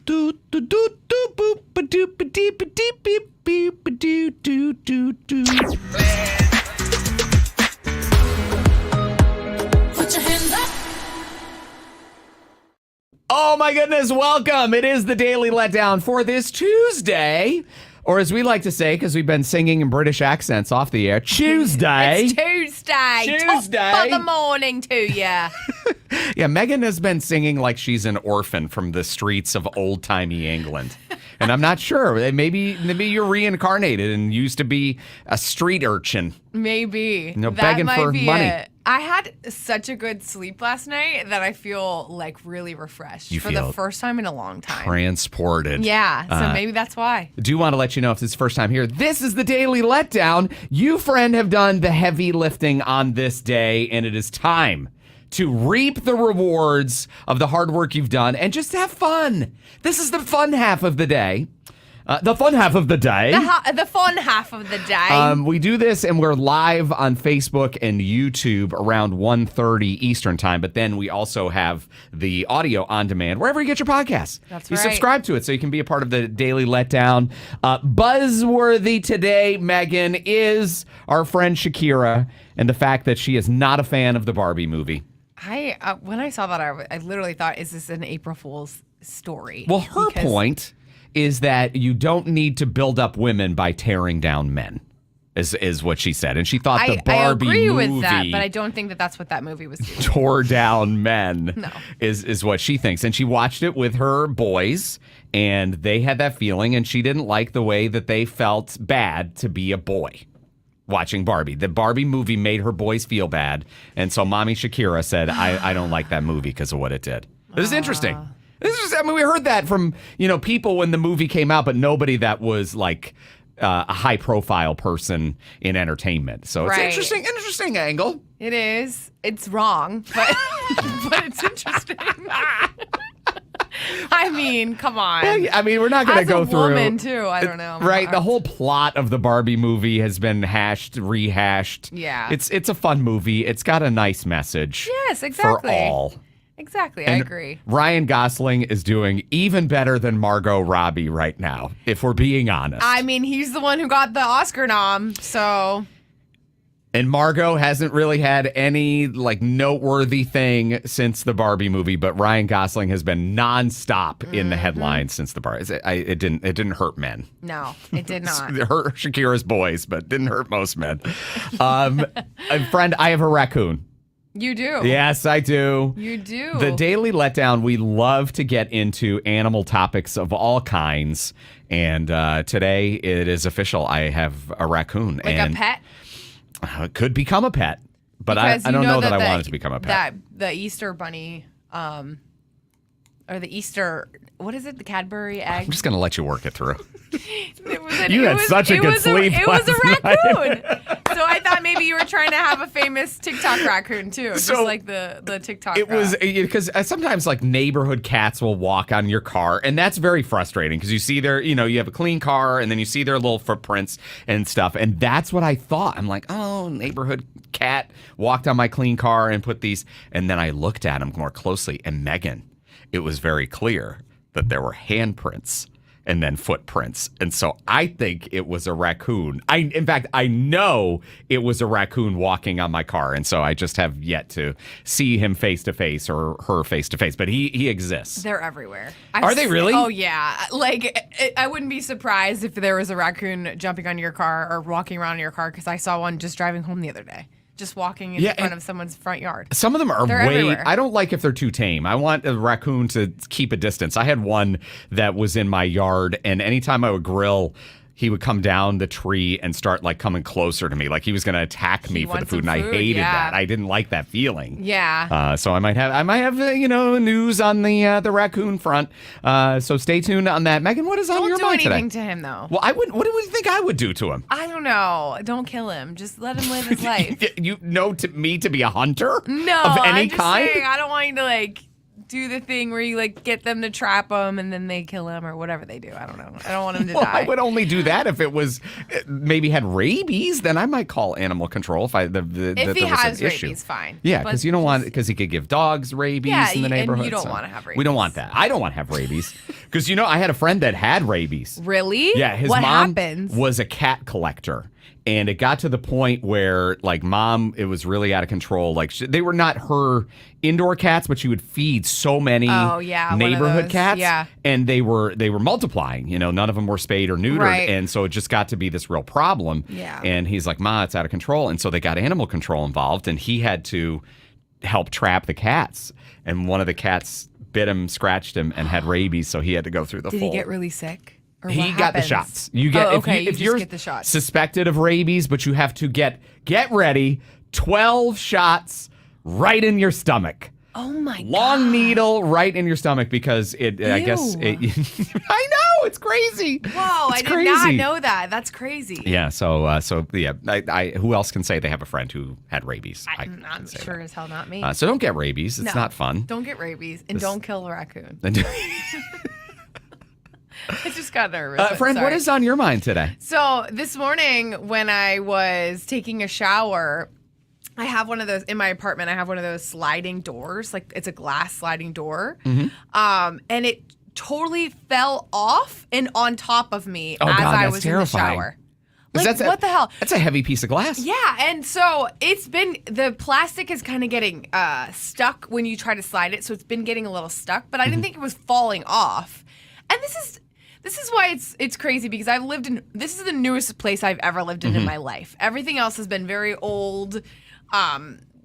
do do do do boop ba doop ba dee ba dee beep beep ba doo doo doo doo. Put your hands up. Oh my goodness, welcome. It is the Daily Letdown for this Tuesday. Or as we like to say, because we've been singing in British accents off the air, Tuesday. It's Tuesday. Top of the morning to you. Yeah, Meghan has been singing like she's an orphan from the streets of old-timey England. And I'm not sure. Maybe you're reincarnated and used to be a street urchin. Maybe. That begging might for be money. It. I had such a good sleep last night that I feel like really refreshed You for feel the first time in a long time. Transported. Yeah, so maybe that's why. Do want to let you know if this is the first time here. This is the Daily Letdown. You, friend, have done the heavy lifting on this day, and it is time to reap the rewards of the hard work you've done and just have fun. This is the fun half of the day. The fun half of the day. The fun half of the day. We do this and we're live on Facebook and YouTube around 1:30 Eastern time, but then we also have the audio on demand wherever you get your podcasts. That's you right. subscribe to it so you can be a part of the Daily Letdown. Buzzworthy today, Meghan, is our friend Shakira and the fact that she is not a fan of the Barbie movie. When I saw that, I literally thought, is this an April Fool's story? Well, her point is that you don't need to build up women by tearing down men, is what she said. And she thought the Barbie I agree movie with that, but I don't think that that's what that movie was doing. tore down men. No. is what she thinks. And she watched it with her boys, and they had that feeling, and she didn't like the way that they felt bad to be a boy watching Barbie. The Barbie movie made her boys feel bad. And so Mommy Shakira said, I don't like that movie because of what it did. It was interesting. We heard that from, people when the movie came out, but nobody that was like a high profile person in entertainment. So it's interesting angle. It is. It's wrong, but but it's interesting. I mean, come on. We're not going to go through. As a woman, too, I don't know. Right, the whole plot of the Barbie movie has been rehashed. Yeah. It's a fun movie. It's got a nice message. Yes, exactly. For all. Exactly, I agree. Ryan Gosling is doing even better than Margot Robbie right now, if we're being honest. I mean, he's the one who got the Oscar nom, so... And Margot hasn't really had any noteworthy thing since the Barbie movie, but Ryan Gosling has been nonstop in the headlines since the Barbie. It didn't hurt men. No, it did not. It hurt Shakira's boys, but didn't hurt most men. Friend, I have a raccoon. You do? Yes, I do. You do. The Daily Letdown, we love to get into animal topics of all kinds. And today it is official. I have a raccoon. Like a pet? It could become a pet. But I don't know that I want it to become a pet. The Easter bunny, or the Easter, what is it? The Cadbury egg? I'm just going to let you work it through. You had such a good sleep. It was a raccoon. Night. So I thought maybe you were trying to have a famous TikTok raccoon too, just like the TikTok. It was because sometimes neighborhood cats will walk on your car, and that's very frustrating because you see you have a clean car, and then you see their little footprints and stuff, and that's what I thought. I'm like, oh, neighborhood cat walked on my clean car and put these, and then I looked at him more closely, and Meghan, it was very clear that there were handprints and then footprints. And so I think it was a raccoon. In fact, I know it was a raccoon walking on my car. And so I just have yet to see him face to face or her face to face. But he exists. They're everywhere. Are they really? Oh, yeah. I wouldn't be surprised if there was a raccoon jumping on your car or walking around in your car, because I saw one just driving home the other day. Just walking in front of someone's front yard. Some of them are everywhere. I don't like if they're too tame. I want a raccoon to keep a distance. I had one that was in my yard, and anytime I would grill, he would come down the tree and start coming closer to me, like he was going to attack me for the food, and I hated that. I didn't like that feeling. Yeah. So I might have news on the raccoon front. So stay tuned on that. Meghan, what is on your mind today? Don't do anything to him, though. Well, I wouldn't. What do you think I would do to him? I don't know. Don't kill him. Just let him live his life. You know me to be a hunter? No, of any I'm just kind? saying, I don't want you to do the thing where you like get them to trap them and then they kill them or whatever they do. I don't know. I don't want them to Well, die. I would only do that if it was maybe had rabies. Then I might call animal control if he has rabies, fine. Yeah, because you don't want because he could give dogs rabies in the neighborhood. And you don't want to have rabies. We don't want that. I don't want to have rabies because I had a friend that had rabies. Really? Yeah, his what mom happens? was a cat collector. And it got to the point where, like, mom, it was really out of control. Like, they were not her indoor cats, but she would feed so many neighborhood cats. Yeah. And they were multiplying. None of them were spayed or neutered. Right. And so it just got to be this real problem. Yeah. And he's like, Ma, it's out of control. And so they got animal control involved, and he had to help trap the cats. And one of the cats bit him, scratched him, and had rabies, so he had to go through the full. Did he get really sick? He got the shots. You get if you're get the shots. suspected of rabies, but you have to get ready. 12 shots right in your stomach. Oh my god! Long needle right in your stomach because I guess I know it's crazy. Whoa! I did not know that. That's crazy. Yeah. So yeah. Who else can say they have a friend who had rabies? I'm sure as hell not me. So don't get rabies. It's not fun. Don't get rabies and don't kill a raccoon. I just got nervous. Friend, what is on your mind today? So this morning when I was taking a shower, I have one of those in my apartment. I have one of those sliding doors, like it's a glass sliding door, and it totally fell off and on top of me as I was terrifying. in the shower. Like, what the hell? That's a heavy piece of glass. Yeah, and so the plastic is kind of getting stuck when you try to slide it, so it's been getting a little stuck, but I didn't think it was falling off. And this is why it's crazy because this is the newest place I've ever lived in my life. Everything else has been very old,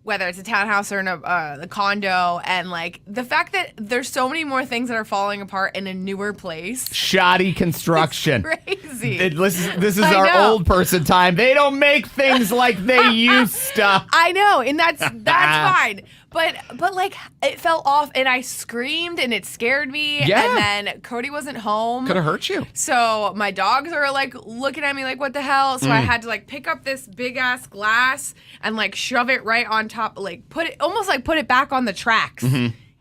whether it's a townhouse or in a condo, and like the fact that there's so many more things that are falling apart in a newer place. Shoddy construction. It's crazy. This is our old person time. They don't make things like they used to. I know, and that's fine. But like it fell off and I screamed and it scared me. Yeah. And then Cody wasn't home. Could have hurt you. So my dogs are like looking at me like, what the hell? So I had to like pick up this big ass glass and like shove it right on top, like put it back on the tracks.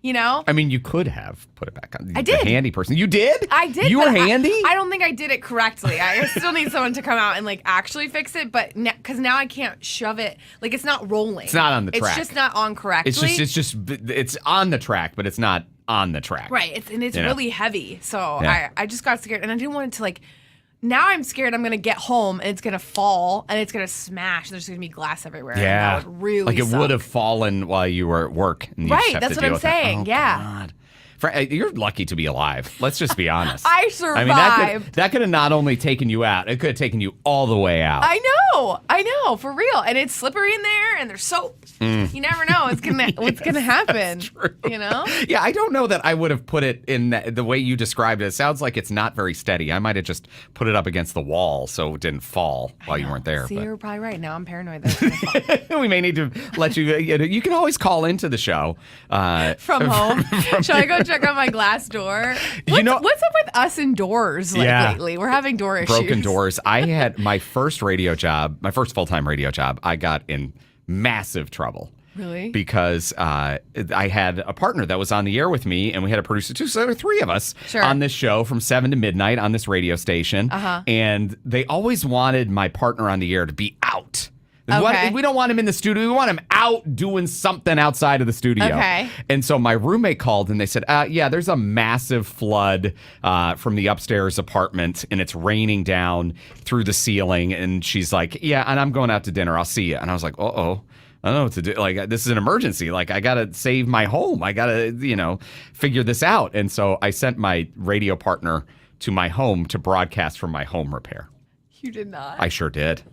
I mean, you could have put it back on. I did. The handy person. You did? I did. You were handy? I don't think I did it correctly. I still need someone to come out and like actually fix it, but because now I can't shove it. Like it's not rolling. It's not on the track. It's just not on correctly. It's on the track, but it's not on the track. Right. It's really heavy. So I just got scared and I didn't want it to like. Now I'm scared I'm going to get home and it's going to fall and it's going to smash. There's going to be glass everywhere. Yeah. And that would really like it suck. would have fallen while you were at work. And you right. just have That's to what deal I'm with saying. That. Oh, yeah. God. You're lucky to be alive. Let's just be honest. I survived. I mean, that could have not only taken you out, it could have taken you all the way out. I know, for real. And it's slippery in there, and there's soap. You never know what's gonna happen. That's true. Yeah, I don't know that I would have put it in the way you described it. It sounds like it's not very steady. I might have just put it up against the wall so it didn't fall while you weren't there. See, you're probably right. Now I'm paranoid that it's gonna fall. We may need to let you. You can always call into the show from home. Shall I go check on my glass door? What's up with us indoors lately? We're having door issues. Broken doors. I had my first radio job, my first full-time radio job. I got in massive trouble. Really? Because I had a partner that was on the air with me, and we had a producer too. So there were three of us on this show from 7 to midnight on this radio station. And they always wanted my partner on the air to be out. Okay. We don't want him in the studio. We want him out doing something outside of the studio. Okay. And so my roommate called and they said, there's a massive flood from the upstairs apartment and it's raining down through the ceiling. And she's like, yeah, and I'm going out to dinner. I'll see you. And I was like, uh-oh. I don't know what to do. Like, this is an emergency. Like, I got to save my home. I got to, figure this out. And so I sent my radio partner to my home to broadcast from my home repair. You did not? I sure did.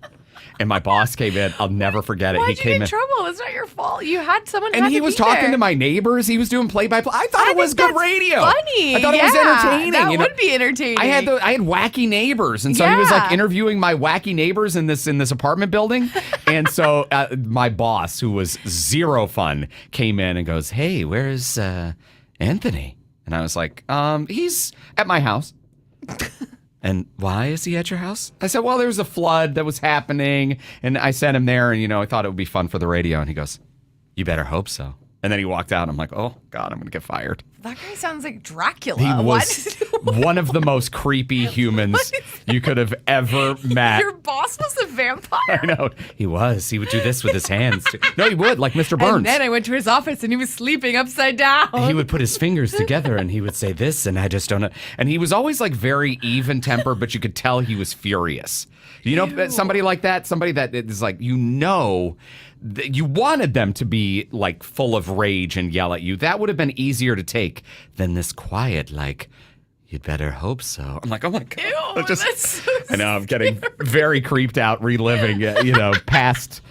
And my boss came in. I'll never forget it. Why'd he came you get in in trouble? It's not your fault. You had someone. And he was talking to my neighbors. He was doing play-by-play. I thought it was good radio. Funny. I thought it was entertaining. That would be entertaining. I had wacky neighbors, and so he was like interviewing my wacky neighbors in this apartment building. And so my boss, who was zero fun, came in and goes, "Hey, where's Anthony?" And I was like, "He's at my house." And why is he at your house? I said, well, there was a flood that was happening, and I sent him there, and, I thought it would be fun for the radio. And he goes, you better hope so. And then he walked out, and I'm like, oh, God, I'm going to get fired. That guy sounds like Dracula. He was one of the most creepy humans you could have ever met. Your boss was a vampire? I know. He was. He would do this with his hands. Too. No, he would, like Mr. Burns. And then I went to his office and he was sleeping upside down. He would put his fingers together and he would say this, and I just don't know. And he was always like very even tempered, but you could tell he was furious. You know, somebody like that, somebody that is like, you wanted them to be like full of rage and yell at you. That would have been easier to take than this quiet, like, you'd better hope so. I'm like, oh my God. Ew, that's so I know, I'm getting very creeped out reliving, past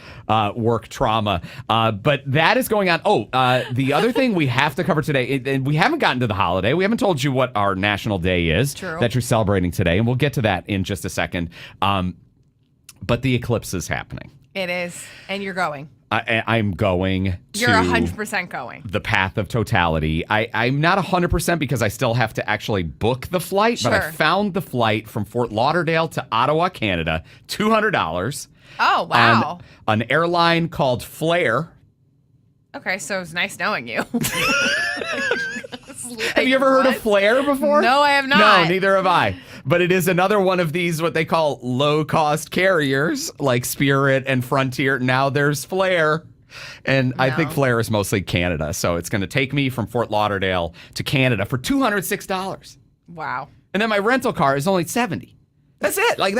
work trauma. But that is going on. Oh, the other thing we have to cover today, and we haven't gotten to the holiday. We haven't told you what our national day is that you're celebrating today, and we'll get to that in just a second. But the eclipse is happening. It is. And you're going. I'm going to... You're 100% going. The path of totality. I'm not 100% because I still have to actually book the flight, but I found the flight from Fort Lauderdale to Ottawa, Canada, $200. Oh, wow. On an airline called Flair. Okay, so it's nice knowing you. Have you ever heard of Flair before? No, I have not. No, neither have I. But it is another one of these, what they call low-cost carriers, like Spirit and Frontier. Now there's Flair. And I think Flair is mostly Canada. So it's going to take me from Fort Lauderdale to Canada for $206. Wow. And then my rental car is only $70. That's it. Like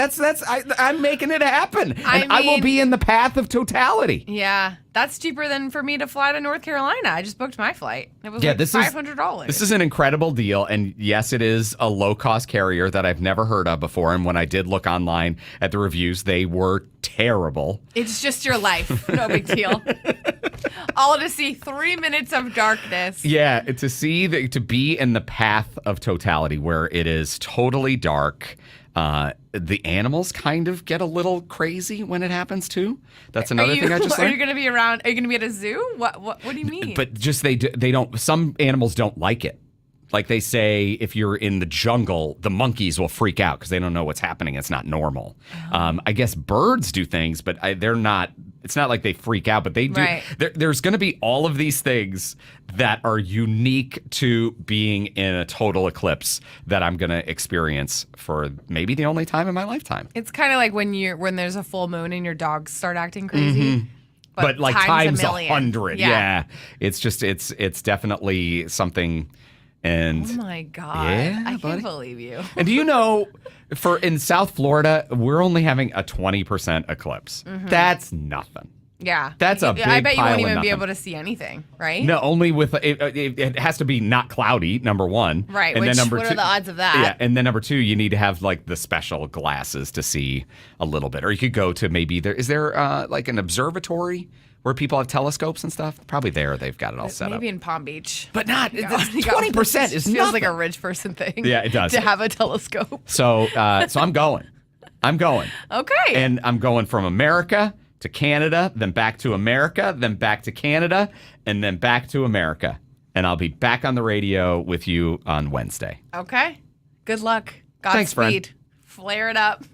I'm making it happen. And I will be in the path of totality. Yeah. That's cheaper than for me to fly to North Carolina. I just booked my flight. It was like $500. This is an incredible deal. And yes, it is a low-cost carrier that I've never heard of before. And when I did look online at the reviews, they were terrible. It's just your life. No big deal. All to see 3 minutes of darkness. Yeah, to be in the path of totality where it is totally dark. The animals kind of get a little crazy when it happens too. That's another thing I just learned. Are you going to be around? Are you going to be at a zoo? What do you mean? But just they don't. Some animals don't like it. Like they say, if you're in the jungle, the monkeys will freak out because they don't know what's happening. It's not normal. I guess birds do things, but they're not. It's not like they freak out, but they do. Right. There's going to be all of these things that are unique to being in a total eclipse that I'm going to experience for maybe the only time in my lifetime. It's kind of like when there's a full moon and your dogs start acting crazy. Mm-hmm. But like times 100. Yeah. It's just it's definitely something. And oh my God. Yeah, I buddy. can't believe you. And do you know, in South Florida, we're only having a 20% eclipse. Mm-hmm. That's nothing. Yeah. That's a big I bet you won't even nothing. be able to see anything, right? No, only with it has to be not cloudy, number one. Right. And Which, then what are the odds of that? Yeah. And then number two, you need to have like the special glasses to see a little bit. Or you could go to is there like an observatory where people have telescopes and stuff? Probably there. They've got it all set up. Maybe in Palm Beach. But not 20% is feels nothing. like a rich person thing. Yeah, it does. To have a telescope. So I'm going. Okay. And I'm going from America to Canada, then back to America, then back to Canada, and then back to America. And I'll be back on the radio with you on Wednesday. Okay. Good luck. Godspeed. Thanks, friend. Flare it up.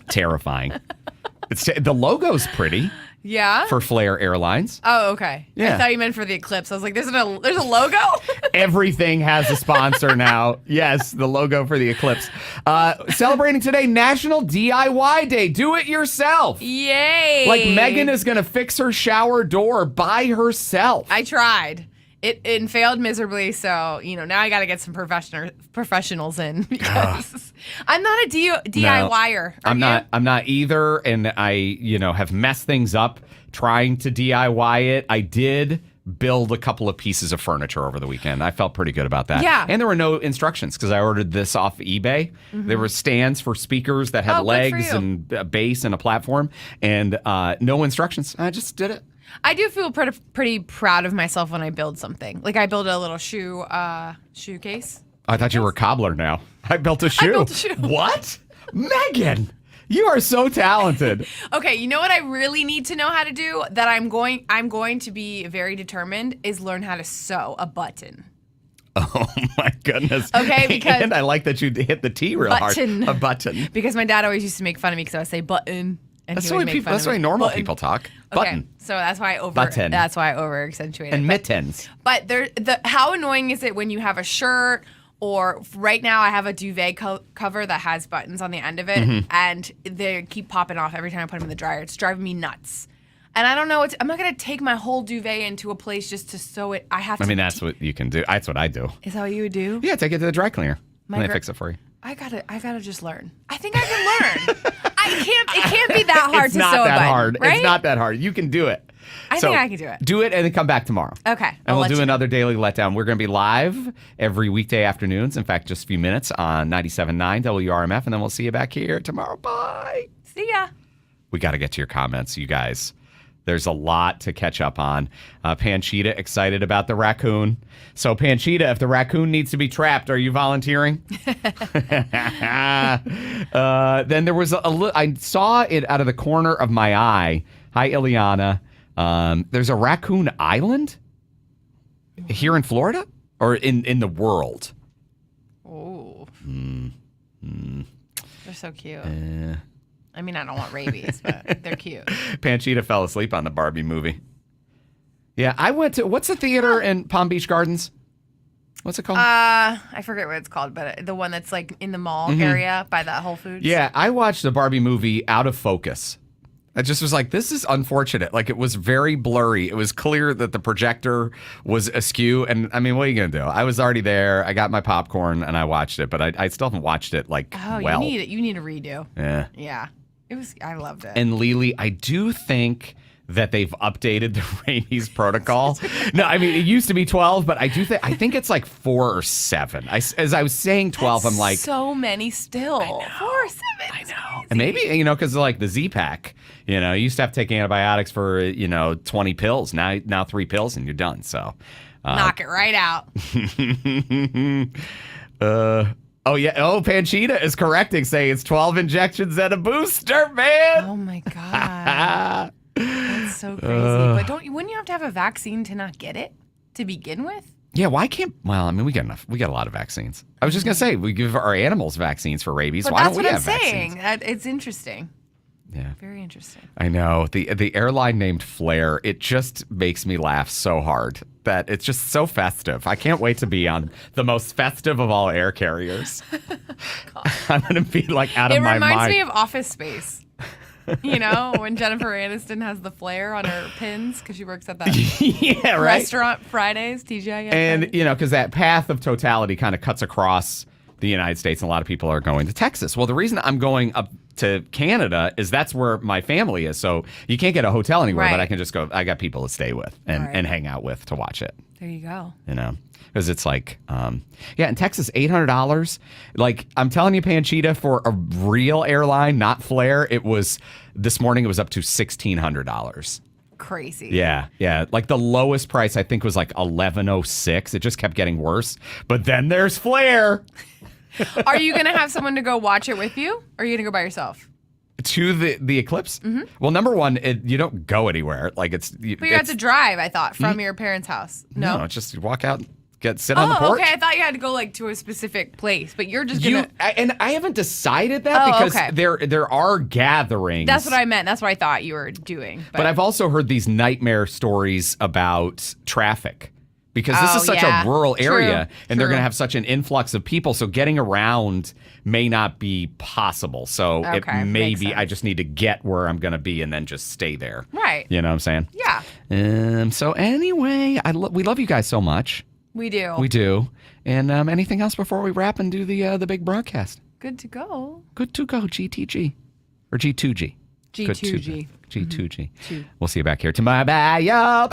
Terrifying. The logo's pretty. Yeah. For Flair Airlines. Oh, okay. Yeah. I thought you meant for the eclipse. I was like, there's a logo? Everything has a sponsor now. Yes, the logo for the eclipse. Celebrating today, National DIY Day. Do it yourself. Yay. Like Meghan is going to fix her shower door by herself. I tried. It failed miserably, so now I got to get some professionals in because I'm not a DIYer. No, I'm not either, and I have messed things up trying to DIY it. I did build a couple of pieces of furniture over the weekend. I felt pretty good about that. Yeah. And there were no instructions because I ordered this off eBay. Mm-hmm. There were stands for speakers that had legs and a base and a platform, and no instructions. I just did it. I do feel pretty proud of myself when I build something. Like I built a little shoe case. I thought you were a cobbler now. I built a shoe. What? Meghan, you are so talented. Okay, you know what I really need to know how to do that I'm going to be very determined is learn how to sew a button. Oh my goodness. Okay, because and I like that you hit the T real hard. A button. Because my dad always used to make fun of me because I would say button. And that's the way normal people talk. Button. So that's why I Button. That's why I over accentuated. And mittens. But how annoying is it when you have a shirt, or right now I have a duvet cover that has buttons on the end of it, and they keep popping off every time I put them in the dryer. It's driving me nuts. And I don't know. I'm not gonna take my whole duvet into a place just to sew it. I have to. I mean, that's what you can do. That's what I do. Is that what you would do? Yeah, take it to the dry cleaner. And they fix it for you. I gotta just learn. I think I can learn. It can't be that hard to sew a button. It's not that hard. Right? It's not that hard. You can do it. I think I can do it. Do it and then come back tomorrow. Okay. And we'll do another daily letdown. We're going to be live every weekday afternoons. In fact, just a few minutes on 97.9 WRMF, and then we'll see you back here tomorrow. Bye. See ya. We got to get to your comments, you guys. There's a lot to catch up on. Panchita excited about the raccoon. So, Panchita, if the raccoon needs to be trapped, are you volunteering? Then there was I saw it out of the corner of my eye. Hi, Ileana. There's a raccoon island here in Florida or in the world. Oh. They're so cute. I mean, I don't want rabies, but they're cute. Panchita fell asleep on the Barbie movie. Yeah, I went to, what's the theater in Palm Beach Gardens? What's it called? I forget what it's called, but the one that's like in the mall area by the Whole Foods. Yeah, I watched the Barbie movie out of focus. I just was like, this is unfortunate. Like, it was very blurry. It was clear that the projector was askew. And I mean, what are you going to do? I was already there. I got my popcorn and I watched it, but I still haven't watched it well. You need a redo. Yeah. Yeah. I loved it. And Lily, I do think that they've updated the rabies protocol. No, I mean, it used to be 12, but I think it's like 4 or 7. As I was saying 12, That's I'm like, so many still. 4 or 7. I know. And maybe, because like the Z-Pack, you used to have to take antibiotics for, 20 pills. Now 3 pills and you're done. So knock it right out. Oh, yeah. Oh, Panchita is correcting, saying it's 12 injections and a booster, man. Oh, my God. That's so crazy. But wouldn't you have to have a vaccine to not get it to begin with? Yeah, why can't, well, I mean, we got enough. We got a lot of vaccines. I was just going to say, we give our animals vaccines for rabies. But why don't we have vaccines? vaccines? That's what I'm saying. It's interesting. Yeah. Very interesting. I know. The airline named Flair, it just makes me laugh so hard that it's just so festive. I can't wait to be on the most festive of all air carriers. I'm going to be like out of my mind. It reminds me of Office Space. When Jennifer Aniston has the flare on her pins because she works at that yeah, right? restaurant Fridays, TGI. And, because that path of totality kind of cuts across the United States, and a lot of people are going to Texas. Well, the reason I'm going up to Canada is that's where my family is. So you can't get a hotel anywhere, but I can just go. I got people to stay with and hang out with to watch it. There you go. Because it's like, in Texas, $800. Like, I'm telling you, Panchita, for a real airline, not Flair, this morning it was up to $1,600. Crazy. Yeah. Like the lowest price I think was like $1,106. It just kept getting worse. But then there's Flair. Are you going to have someone to go watch it with you? Or are you going to go by yourself? To the eclipse? Mm-hmm. Well, number one, you don't go anywhere. Like but you have to drive, I thought, from your parents' house. No, it's just you walk out, sit on the porch. Okay. I thought you had to go to a specific place, but you're just gonna. And I haven't decided that because there are gatherings. That's what I meant. That's what I thought you were doing. But I've also heard these nightmare stories about traffic. Because this is such a rural area, and they're going to have such an influx of people, so getting around may not be possible. So it may be I just need to get where I'm going to be and then just stay there. Right. You know what I'm saying? Yeah. So anyway, we love you guys so much. We do. We do. And anything else before we wrap and do the big broadcast? Good to go. Good to go, GTG. Or G2G. G2G. G2G. We'll see you back here tomorrow. Bye, y'all.